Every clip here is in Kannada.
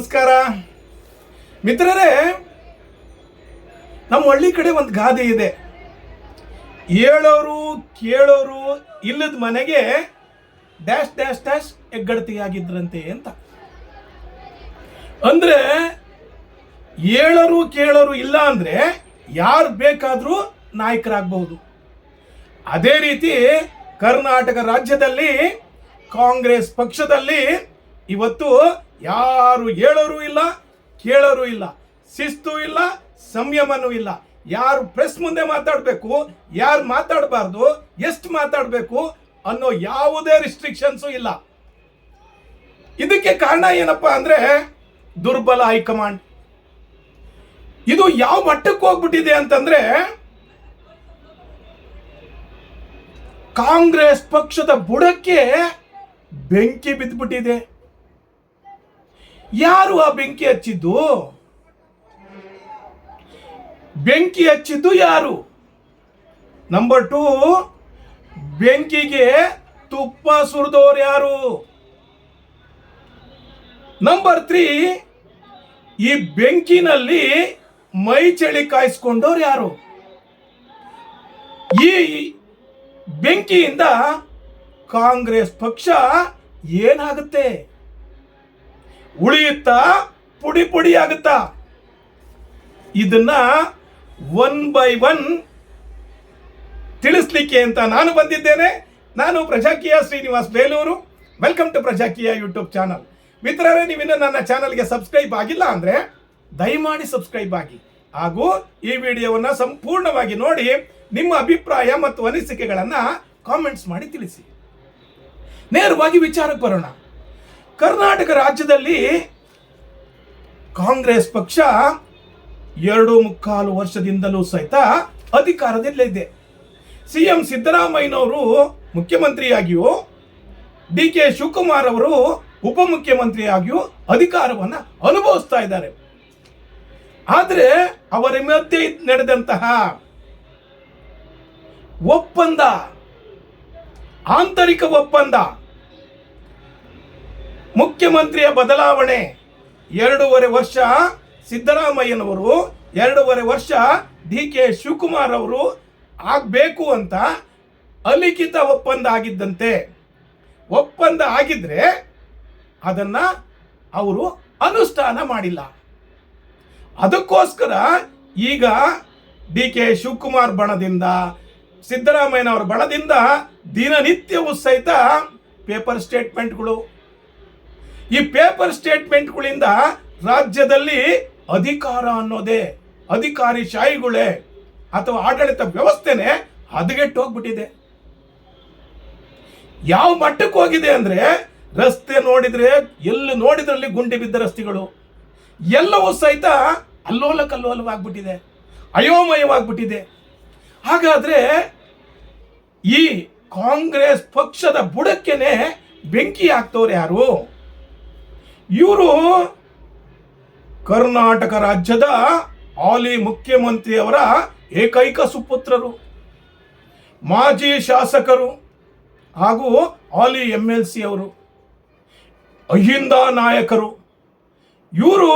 ನಮಸ್ಕಾರ ಮಿತ್ರರೇ. ನಮ್ಮ ಹಳ್ಳಿ ಕಡೆ ಒಂದು ಗಾದೆ ಇದೆ, ಹೇಳೋರು ಕೇಳೋರು ಇಲ್ಲದ ಮನೆಗೆ ಡ್ಯಾಶ್ ಡ್ಯಾಶ್ ಡ್ಯಾಶ್ ಹೆಗ್ಗಡತಿಯಾಗಿದ್ರಂತೆ ಅಂತ. ಅಂದ್ರೆ ಹೇಳೋರು ಕೇಳೋರು ಇಲ್ಲ ಅಂದ್ರೆ ಯಾರು ಬೇಕಾದರೂ ನಾಯಕರಾಗಬಹುದು. ಅದೇ ರೀತಿ ಕರ್ನಾಟಕ ರಾಜ್ಯದಲ್ಲಿ ಕಾಂಗ್ರೆಸ್ ಪಕ್ಷದಲ್ಲಿ ಇವತ್ತು ಯಾರು ಹೇಳೋರು ಇಲ್ಲ, ಕೇಳೋರು ಇಲ್ಲ, ಶಿಸ್ತು ಇಲ್ಲ, ಸಂಯಮನೂ ಇಲ್ಲ. ಯಾರು ಪ್ರೆಸ್ ಮುಂದೆ ಮಾತಾಡಬೇಕು, ಯಾರು ಮಾತಾಡಬಾರ್ದು, ಎಷ್ಟು ಮಾತಾಡಬೇಕು ಅನ್ನೋ ಯಾವುದೇ ರಿಸ್ಟ್ರಿಕ್ಷನ್ಸು ಇಲ್ಲ. ಇದಕ್ಕೆ ಕಾರಣ ಏನಪ್ಪಾ ಅಂದ್ರೆ ದುರ್ಬಲ ಹೈಕಮಾಂಡ್. ಇದು ಯಾವ ಮಟ್ಟಕ್ಕೆ ಹೋಗ್ಬಿಟ್ಟಿದೆ ಅಂತಂದ್ರೆ ಕಾಂಗ್ರೆಸ್ ಪಕ್ಷದ ಬುಡಕ್ಕೆ ಬೆಂಕಿ ಬಿದ್ದುಬಿಟ್ಟಿದೆ. ಯಾರು ಆ ಬೆಂಕಿ ಹಚ್ಚಿದ್ದು? ಬೆಂಕಿ ಹಚ್ಚಿದ್ದು ಯಾರು? ನಂಬರ್ 2, ಬೆಂಕಿಗೆ ತುಪ್ಪ ಸುರಿದೋರು ಯಾರು? ನಂಬರ್ 3, ಈ ಬೆಂಕಿನಲ್ಲಿ ಮೈ ಚಳಿ ಕಾಯಿಸ್ಕೊಂಡವ್ರು ಯಾರು? ಈ ಬೆಂಕಿಯಿಂದ ಕಾಂಗ್ರೆಸ್ ಪಕ್ಷ ಏನಾಗುತ್ತೆ? ಉಳಿಯುತ್ತಾ ಪುಡಿ ಪುಡಿ ಆಗುತ್ತಾ? ಇದನ್ನ 1 by 1 ತಿಳಿಸ್ಲಿಕ್ಕೆ ಅಂತ ನಾನು ಬಂದಿದ್ದೇನೆ. ನಾನು Prajakeeya Srinivas Belur. Welcome to Prajakeeya YouTube channel. ಮಿತ್ರರೇ, ನೀವಿನ್ನು ನನ್ನ ಚಾನಲ್ಗೆ ಸಬ್ಸ್ಕ್ರೈಬ್ ಆಗಿಲ್ಲ ಅಂದ್ರೆ ದಯಮಾಡಿ ಸಬ್ಸ್ಕ್ರೈಬ್ ಆಗಿ ಹಾಗೂ ಈ ವಿಡಿಯೋವನ್ನು ಸಂಪೂರ್ಣವಾಗಿ ನೋಡಿ ನಿಮ್ಮ ಅಭಿಪ್ರಾಯ ಮತ್ತು ಅನಿಸಿಕೆಗಳನ್ನ ಕಾಮೆಂಟ್ಸ್ ಮಾಡಿ ತಿಳಿಸಿ. ನೇರವಾಗಿ ವಿಚಾರಕ್ಕೆ ಬರೋಣ. ಕರ್ನಾಟಕ ರಾಜ್ಯದಲ್ಲಿ ಕಾಂಗ್ರೆಸ್ ಪಕ್ಷ 2.25 ವರ್ಷದಿಂದಲೂ ಸಹಿತ ಅಧಿಕಾರದಲ್ಲಿದೆ. ಸಿಎಂ ಸಿದ್ದರಾಮಯ್ಯನವರು ಮುಖ್ಯಮಂತ್ರಿಯಾಗಿಯೂ ಡಿ.ಕೆ. ಶಿವಕುಮಾರ್ ಅವರು ಉಪಮುಖ್ಯಮಂತ್ರಿಯಾಗಿಯೂ ಅಧಿಕಾರವನ್ನು ಅನುಭವಿಸ್ತಾ ಇದ್ದಾರೆ. ಆದರೆ ಅವರ ಮಧ್ಯೆ ನಡೆದಂತಹ ಒಪ್ಪಂದ, ಆಂತರಿಕ ಒಪ್ಪಂದ, ಮುಖ್ಯಮಂತ್ರಿಯ ಬದಲಾವಣೆ, 2.5 ವರ್ಷ ಸಿದ್ದರಾಮಯ್ಯನವರು, 2.5 ವರ್ಷ ಡಿ.ಕೆ. ಶಿವಕುಮಾರ್ ಅವರು ಆಗಬೇಕು ಅಂತ ಅಲಿಖಿತ ಒಪ್ಪಂದ ಆಗಿದ್ದಂತೆ. ಒಪ್ಪಂದ ಆಗಿದ್ರೆ ಅದನ್ನ ಅವರು ಅನುಷ್ಠಾನ ಮಾಡಿಲ್ಲ. ಅದಕ್ಕೋಸ್ಕರ ಈಗ ಡಿ.ಕೆ. ಶಿವಕುಮಾರ್ ಬಣದಿಂದ, ಸಿದ್ದರಾಮಯ್ಯನವರ ಬಣದಿಂದ ದಿನನಿತ್ಯವೂ ಸಹಿತ ಪೇಪರ್ ಸ್ಟೇಟ್ಮೆಂಟ್ಗಳು. ಈ ಪೇಪರ್ ಸ್ಟೇಟ್ಮೆಂಟ್ಗಳಿಂದ ರಾಜ್ಯದಲ್ಲಿ ಅಧಿಕಾರ ಅನ್ನೋದೇ, ಅಧಿಕಾರಿ ಶಾಹಿಗಳೇ ಅಥವಾ ಆಡಳಿತ ವ್ಯವಸ್ಥೆನೇ ಹದಗೆಟ್ಟು ಹೋಗ್ಬಿಟ್ಟಿದೆ. ಯಾವ ಮಟ್ಟಕ್ಕೆ ಹೋಗಿದೆ ಅಂದ್ರೆ ರಸ್ತೆ ನೋಡಿದ್ರೆ ಎಲ್ಲಿ ನೋಡಿದ್ರಲ್ಲಿ ಗುಂಡಿ ಬಿದ್ದ ರಸ್ತೆಗಳು ಎಲ್ಲವೂ ಸಹಿತ ಅಲ್ಲೋಲ ಕಲ್ಲೋಲವಾಗ್ಬಿಟ್ಟಿದೆ, ಅಯೋಮಯವಾಗ್ಬಿಟ್ಟಿದೆ. ಹಾಗಾದ್ರೆ ಈ ಕಾಂಗ್ರೆಸ್ ಪಕ್ಷದ ಬುಡಕ್ಕೆನೆ ಬೆಂಕಿ ಹಾಕ್ತವ್ರು ಯಾರು? ಇವರು ಕರ್ನಾಟಕ ರಾಜ್ಯದ ಹಾಲಿ ಮುಖ್ಯಮಂತ್ರಿಯವರ ಏಕೈಕ ಸುಪುತ್ರರು, ಮಾಜಿ ಶಾಸಕರು ಹಾಗೂ ಹಾಲಿ MLC ಅವರು, ಅಹಿಂದ ನಾಯಕರು. ಇವರು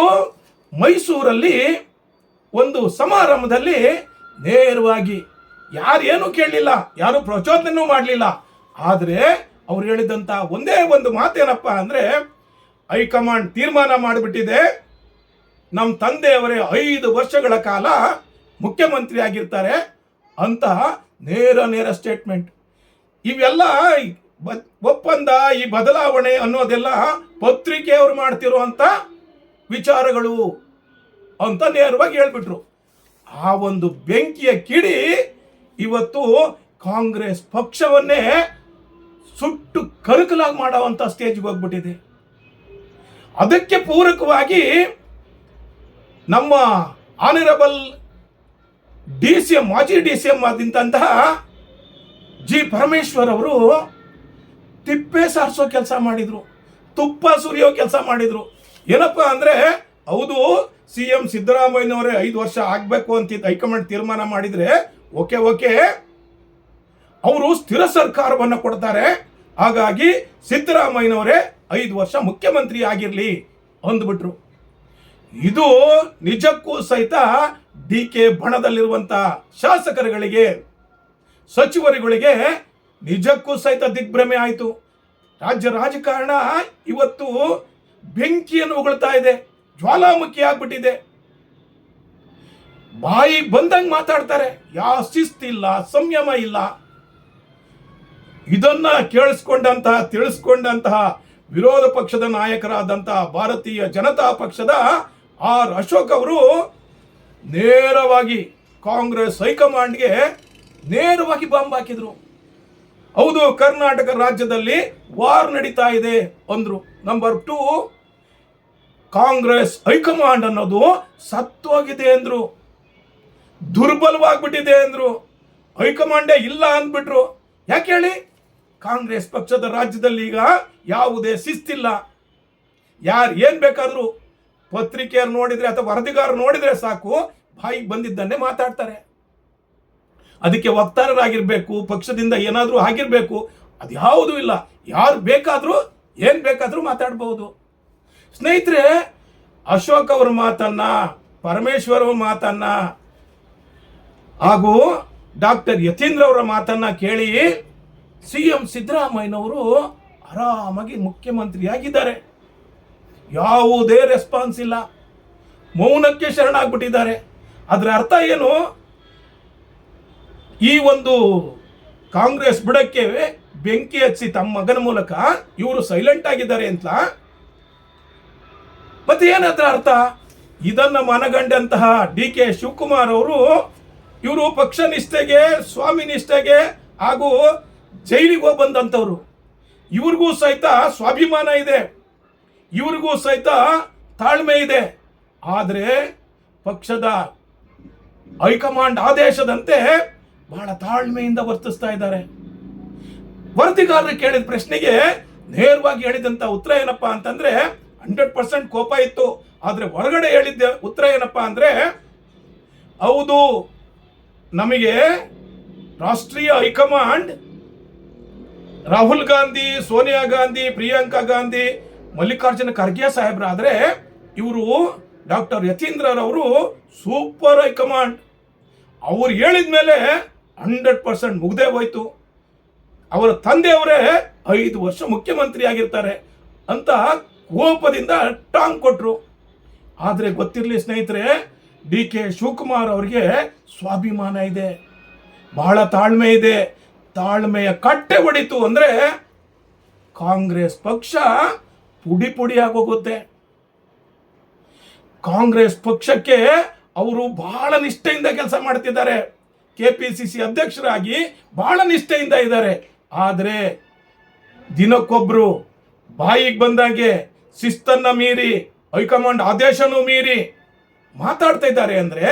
ಮೈಸೂರಲ್ಲಿ ಒಂದು ಸಮಾರಂಭದಲ್ಲಿ ನೇರವಾಗಿ ಯಾರೇನು ಕೇಳಲಿಲ್ಲ, ಯಾರು ಪ್ರಚೋದನೆ ಮಾಡಲಿಲ್ಲ. ಆದರೆ ಅವ್ರು ಹೇಳಿದಂತ ಒಂದೇ ಒಂದು ಮಾತೇನಪ್ಪ ಅಂದ್ರೆ ಹೈಕಮಾಂಡ್ ತೀರ್ಮಾನ ಮಾಡಿಬಿಟ್ಟಿದೆ, ನಮ್ಮ ತಂದೆಯವರೇ 5 ವರ್ಷಗಳ ಕಾಲ ಮುಖ್ಯಮಂತ್ರಿ ಆಗಿರ್ತಾರೆ ಅಂತ ನೇರ ಸ್ಟೇಟ್ಮೆಂಟ್. ಇವೆಲ್ಲ ಒಪ್ಪಂದ, ಈ ಬದಲಾವಣೆ ಅನ್ನೋದೆಲ್ಲ ಪತ್ರಿಕೆಯವರು ಮಾಡ್ತಿರುವಂತ ವಿಚಾರಗಳು ಅಂತ ನೇರವಾಗಿ ಹೇಳ್ಬಿಟ್ರು. ಆ ಒಂದು ಬೆಂಕಿಯ ಕಿಡಿ ಇವತ್ತು ಕಾಂಗ್ರೆಸ್ ಪಕ್ಷವನ್ನೇ ಸುಟ್ಟು ಕರಕಲಾಗಿ ಮಾಡುವಂತ ಸ್ಟೇಜ್ಗೆ ಹೋಗ್ಬಿಟ್ಟಿದೆ. ಅದಕ್ಕೆ ಪೂರಕವಾಗಿ ನಮ್ಮ ಆನರಬಲ್ DCM, ಮಾಜಿ DCM ಆದಂತಹ ಜಿ ಪರಮೇಶ್ವರ್ ಅವರು ತಿಪ್ಪೆ ಸಾರಿಸೋ ಕೆಲಸ ಮಾಡಿದ್ರು, ತುಪ್ಪ ಸುರಿಯೋ ಕೆಲಸ ಮಾಡಿದ್ರು. ಏನಪ್ಪ ಅಂದ್ರೆ ಹೌದು, ಸಿಎಂ ಸಿದ್ದರಾಮಯ್ಯನವರೇ 5 ವರ್ಷ ಆಗಬೇಕು ಅಂತ ಹೈಕಮಾಂಡ್ ತೀರ್ಮಾನ ಮಾಡಿದ್ರೆ ಓಕೆ, ಅವರು ಸ್ಥಿರ ಸರ್ಕಾರವನ್ನು ಕೊಡ್ತಾರೆ, ಹಾಗಾಗಿ ಸಿದ್ದರಾಮಯ್ಯನವರೇ 5 ವರ್ಷ ಮುಖ್ಯಮಂತ್ರಿ ಆಗಿರಲಿ ಅಂದ್ಬಿಟ್ರು. ಇದು ನಿಜಕ್ಕೂ ಸಹಿತ ಡಿ ಕೆ ಬಣದಲ್ಲಿರುವಂತ ಶಾಸಕರುಗಳಿಗೆ, ಸಚಿವರುಗಳಿಗೆ ನಿಜಕ್ಕೂ ಸಹಿತ ದಿಗ್ಭ್ರಮೆ ಆಯಿತು. ರಾಜ್ಯ ರಾಜಕಾರಣ ಇವತ್ತು ಬೆಂಕಿಯನ್ನು ಉಗುಳ್ತಾ ಇದೆ, ಜ್ವಾಲಾಮುಖಿ ಆಗ್ಬಿಟ್ಟಿದೆ. ಬಾಯಿ ಬಂದಂಗೆ ಮಾತಾಡ್ತಾರೆ, ಯಾವ ಶಿಸ್ತಿಲ್ಲ, ಸಂಯಮ ಇಲ್ಲ. ಇದನ್ನ ಕೇಳಿಸ್ಕೊಂಡಂತಹ, ತಿಳಿಸ್ಕೊಂಡಂತಹ ವಿರೋಧ ಪಕ್ಷದ ನಾಯಕರಾದಂತಹ ಭಾರತೀಯ ಜನತಾ ಪಕ್ಷದ ಆರ್ ಅಶೋಕ್ ಅವರು ನೇರವಾಗಿ ಕಾಂಗ್ರೆಸ್ ಹೈಕಮಾಂಡ್ಗೆ ನೇರವಾಗಿ ಬಾಂಬ್ ಹಾಕಿದ್ರು. ಹೌದು, ಕರ್ನಾಟಕ ರಾಜ್ಯದಲ್ಲಿ ವಾರ್ ನಡೀತಾ ಇದೆ ಅಂದ್ರು. ನಂಬರ್ 2, ಕಾಂಗ್ರೆಸ್ ಹೈಕಮಾಂಡ್ ಅನ್ನೋದು ಸತ್ತೋಗಿದೆ ಅಂದ್ರು, ದುರ್ಬಲವಾಗ್ಬಿಟ್ಟಿದೆ ಅಂದ್ರು, ಹೈಕಮಾಂಡೇ ಇಲ್ಲ ಅಂದ್ಬಿಟ್ರು. ಯಾಕೆ ಹೇಳಿ? ಕಾಂಗ್ರೆಸ್ ಪಕ್ಷದ ರಾಜ್ಯದಲ್ಲಿ ಈಗ ಯಾವುದೇ ಶಿಸ್ತಿಲ್ಲ. ಯಾರು ಏನ್ ಬೇಕಾದ್ರೂ ಪತ್ರಿಕೆಯರು ನೋಡಿದ್ರೆ ಅಥವಾ ವರದಿಗಾರರು ನೋಡಿದ್ರೆ ಸಾಕು, ಬಾಯಿಗೆ ಬಂದಿದ್ದನ್ನೇ ಮಾತಾಡ್ತಾರೆ. ಅದಕ್ಕೆ ವಕ್ತಾರರಾಗಿರ್ಬೇಕು, ಪಕ್ಷದಿಂದ ಏನಾದ್ರೂ ಆಗಿರ್ಬೇಕು, ಅದ್ಯಾವುದೂ ಇಲ್ಲ. ಯಾರು ಬೇಕಾದ್ರೂ ಏನ್ ಬೇಕಾದ್ರೂ ಮಾತಾಡಬಹುದು. ಸ್ನೇಹಿತರೆ, ಅಶೋಕ್ ಅವರ ಮಾತನ್ನ, ಪರಮೇಶ್ವರ್ ಅವರ ಮಾತನ್ನ ಹಾಗೂ ಡಾಕ್ಟರ್ ಯತೀಂದ್ರ ಅವರ ಮಾತನ್ನ ಕೇಳಿ CM ಸಿದ್ದರಾಮಯ್ಯನವರು ಆರಾಮಾಗಿ ಮುಖ್ಯಮಂತ್ರಿಯಾಗಿದ್ದಾರೆ. ಯಾವುದೇ ರೆಸ್ಪಾನ್ಸ್ ಇಲ್ಲ, ಮೌನಕ್ಕೆ ಶರಣಾಗ್ಬಿಟ್ಟಿದ್ದಾರೆ. ಅದರ ಅರ್ಥ ಏನು? ಈ ಒಂದು ಕಾಂಗ್ರೆಸ್ ಬುಡಕ್ಕೆ ಬೆಂಕಿ ಹಚ್ಚಿ ತಮ್ಮ ಮಗನ ಮೂಲಕ ಇವರು ಸೈಲೆಂಟ್ ಆಗಿದ್ದಾರೆ ಅಂತ. ಮತ್ತೆ ಏನದ್ರ ಅರ್ಥ? ಇದನ್ನ ಮನಗಂಡಂತಹ DK ಶಿವಕುಮಾರ್ ಅವರು, ಇವರು ಪಕ್ಷ ನಿಷ್ಠೆಗೆ, ಸ್ವಾಮಿ ನಿಷ್ಠೆಗೆ ಹಾಗೂ ಜೈಲಿಗೆ ಹೋಗಿ ಬಂದಂಥವ್ರು. ಇವ್ರಿಗೂ ಸಹಿತ ಸ್ವಾಭಿಮಾನ ಇದೆ, ಇವ್ರಿಗೂ ಸಹಿತ ತಾಳ್ಮೆ ಇದೆ. ಆದರೆ ಪಕ್ಷದ ಹೈಕಮಾಂಡ್ ಆದೇಶದಂತೆ ಬಹಳ ತಾಳ್ಮೆಯಿಂದ ವರ್ತಿಸ್ತಾ ಇದ್ದಾರೆ. ವರದಿಗಾರರು ಕೇಳಿದ ಪ್ರಶ್ನೆಗೆ ನೇರವಾಗಿ ಹೇಳಿದಂತ ಉತ್ತರ ಏನಪ್ಪಾ ಅಂತಂದ್ರೆ 100% ಕೋಪ ಇತ್ತು. ಆದ್ರೆ ಹೊರಗಡೆ ಹೇಳಿದ್ದ ಉತ್ತರ ಏನಪ್ಪಾ ಅಂದ್ರೆ, ಹೌದು, ನಮಗೆ ರಾಷ್ಟ್ರೀಯ ಹೈಕಮಾಂಡ್ ರಾಹುಲ್ ಗಾಂಧಿ, ಸೋನಿಯಾ ಗಾಂಧಿ, ಪ್ರಿಯಾಂಕಾ ಗಾಂಧಿ, ಮಲ್ಲಿಕಾರ್ಜುನ ಖರ್ಗೆ ಸಾಹೇಬ್ರಾದ್ರೆ ಇವರು ಡಾಕ್ಟರ್ ಯತೀಂದ್ರ ಅವರು ಸೂಪರ್ ಹೈಕಮಾಂಡ್. ಅವ್ರು ಹೇಳಿದ ಮೇಲೆ 100% ಮುಗ್ದೇ ಹೋಯ್ತು. ಅವರ ತಂದೆಯವರೇ 5 ವರ್ಷ ಮುಖ್ಯಮಂತ್ರಿ ಆಗಿರ್ತಾರೆ ಅಂತ ಕೋಪದಿಂದ ಟಾಂಗ್ ಕೊಟ್ರು. ಆದ್ರೆ ಗೊತ್ತಿರಲಿ ಸ್ನೇಹಿತರೆ, DK ಶಿವಕುಮಾರ್ ಅವರಿಗೆ ಸ್ವಾಭಿಮಾನ ಇದೆ, ಬಹಳ ತಾಳ್ಮೆ ಇದೆ. ತಾಳ್ಮೆಯ ಕಟ್ಟೆ ಹೊಡಿತು ಅಂದ್ರೆ ಕಾಂಗ್ರೆಸ್ ಪಕ್ಷ ಪುಡಿ ಪುಡಿ ಆಗೋಗುತ್ತೆ. ಕಾಂಗ್ರೆಸ್ ಪಕ್ಷಕ್ಕೆ ಅವರು ಬಹಳ ನಿಷ್ಠೆಯಿಂದ ಕೆಲಸ ಮಾಡ್ತಿದ್ದಾರೆ. KPCC ಅಧ್ಯಕ್ಷರಾಗಿ ಬಹಳ ನಿಷ್ಠೆಯಿಂದ ಇದ್ದಾರೆ. ಆದರೆ ದಿನಕ್ಕೊಬ್ರು ಬಾಯಿಗೆ ಬಂದಾಗೆ ಶಿಸ್ತನ್ನ ಮೀರಿ, ಹೈಕಮಾಂಡ್ ಆದೇಶನೂ ಮೀರಿ ಮಾತಾಡ್ತಾ ಇದ್ದಾರೆ ಅಂದ್ರೆ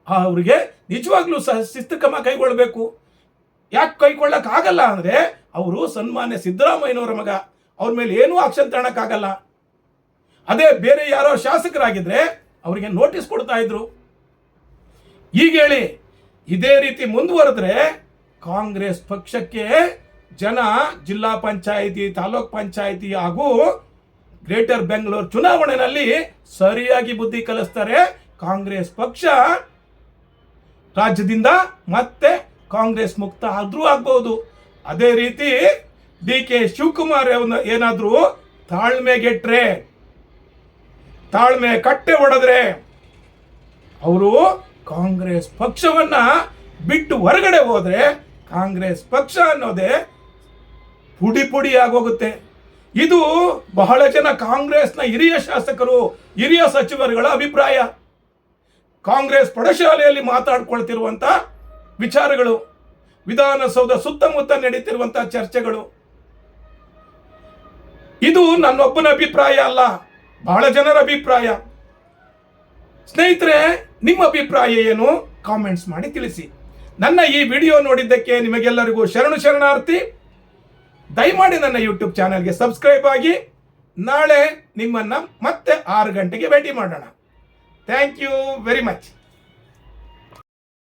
ಅವ್ರಿಗೆ ನಿಜವಾಗ್ಲೂ ಶಿಸ್ತು ಕ್ರಮ ಕೈಗೊಳ್ಳಬೇಕು. ಯಾಕೆ ಕೈಗೊಳ್ಳಕ್ ಆಗಲ್ಲ ಅಂದ್ರೆ, ಅವರು ಸನ್ಮಾನ್ಯ ಸಿದ್ದರಾಮಯ್ಯನವರ ಮಗ, ಅವ್ರ ಮೇಲೆ ಏನೂ ಆಕ್ಷನ್ ತಗೊಳಕ್ಕಾಗಲ್ಲ. ಅದೇ ಬೇರೆ ಯಾರೋ ಶಾಸಕರಾಗಿದ್ರೆ ಅವರಿಗೆ ನೋಟಿಸ್ ಕೊಡ್ತಾ ಇದ್ರು. ಈಗ ಹೇಳಿ, ಇದೇ ರೀತಿ ಮುಂದುವರೆದ್ರೆ ಕಾಂಗ್ರೆಸ್ ಪಕ್ಷಕ್ಕೆ ಜನ ಜಿಲ್ಲಾ ಪಂಚಾಯಿತಿ, ತಾಲೂಕ್ ಪಂಚಾಯಿತಿ ಹಾಗೂ ಗ್ರೇಟರ್ ಬೆಂಗಳೂರು ಚುನಾವಣೆಯಲ್ಲಿ ಸರಿಯಾಗಿ ಬುದ್ಧಿ ಕಲಿಸ್ತಾರೆ. ಕಾಂಗ್ರೆಸ್ ಪಕ್ಷ ರಾಜ್ಯದಿಂದ ಮತ್ತೆ ಕಾಂಗ್ರೆಸ್ ಮುಕ್ತ ಆದ್ರೂ ಆಗ್ಬಹುದು. ಅದೇ ರೀತಿ DK ಶಿವಕುಮಾರ್ ಏನಾದ್ರೂ ತಾಳ್ಮೆಗೆಟ್ರೆ, ತಾಳ್ಮೆ ಕಟ್ಟೆ ಹೊಡೆದ್ರೆ ಅವರು ಕಾಂಗ್ರೆಸ್ ಪಕ್ಷವನ್ನ ಬಿಟ್ಟು ಹೊರಗಡೆ ಹೋದ್ರೆ ಕಾಂಗ್ರೆಸ್ ಪಕ್ಷ ಅನ್ನೋದೇ ಪುಡಿ ಪುಡಿ ಆಗೋಗುತ್ತೆ. ಇದು ಬಹಳ ಜನ ಕಾಂಗ್ರೆಸ್ನ ಹಿರಿಯ ಶಾಸಕರು, ಹಿರಿಯ ಸಚಿವರುಗಳ ಅಭಿಪ್ರಾಯ. ಕಾಂಗ್ರೆಸ್ ಪಡಶಾಲೆಯಲ್ಲಿ ಮಾತಾಡ್ಕೊಳ್ತಿರುವಂತ ವಿಚಾರಗಳು, ವಿಧಾನಸೌಧ ಸುತ್ತಮುತ್ತ ನಡೀತಿರುವಂತ ಚರ್ಚೆಗಳು. ಇದು ನನ್ನೊಬ್ಬನ ಅಭಿಪ್ರಾಯ ಅಲ್ಲ, ಬಹಳ ಜನರ ಅಭಿಪ್ರಾಯ. ಸ್ನೇಹಿತರೆ, ನಿಮ್ಮ ಅಭಿಪ್ರಾಯ ಏನು? ಕಾಮೆಂಟ್ಸ್ ಮಾಡಿ ತಿಳಿಸಿ. ನನ್ನ ಈ ವಿಡಿಯೋ ನೋಡಿದ್ದಕ್ಕೆ ನಿಮಗೆಲ್ಲರಿಗೂ ಶರಣಾರ್ಥಿ. ದಯಮಾಡಿ ನನ್ನ ಯೂಟ್ಯೂಬ್ ಚಾನೆಲ್ಗೆ ಸಬ್ಸ್ಕ್ರೈಬ್ ಆಗಿ. ನಾಳೆ ನಿಮ್ಮನ್ನ ಮತ್ತೆ 6 ಗಂಟೆಗೆ ಭೇಟಿ ಮಾಡೋಣ. Thank you very much.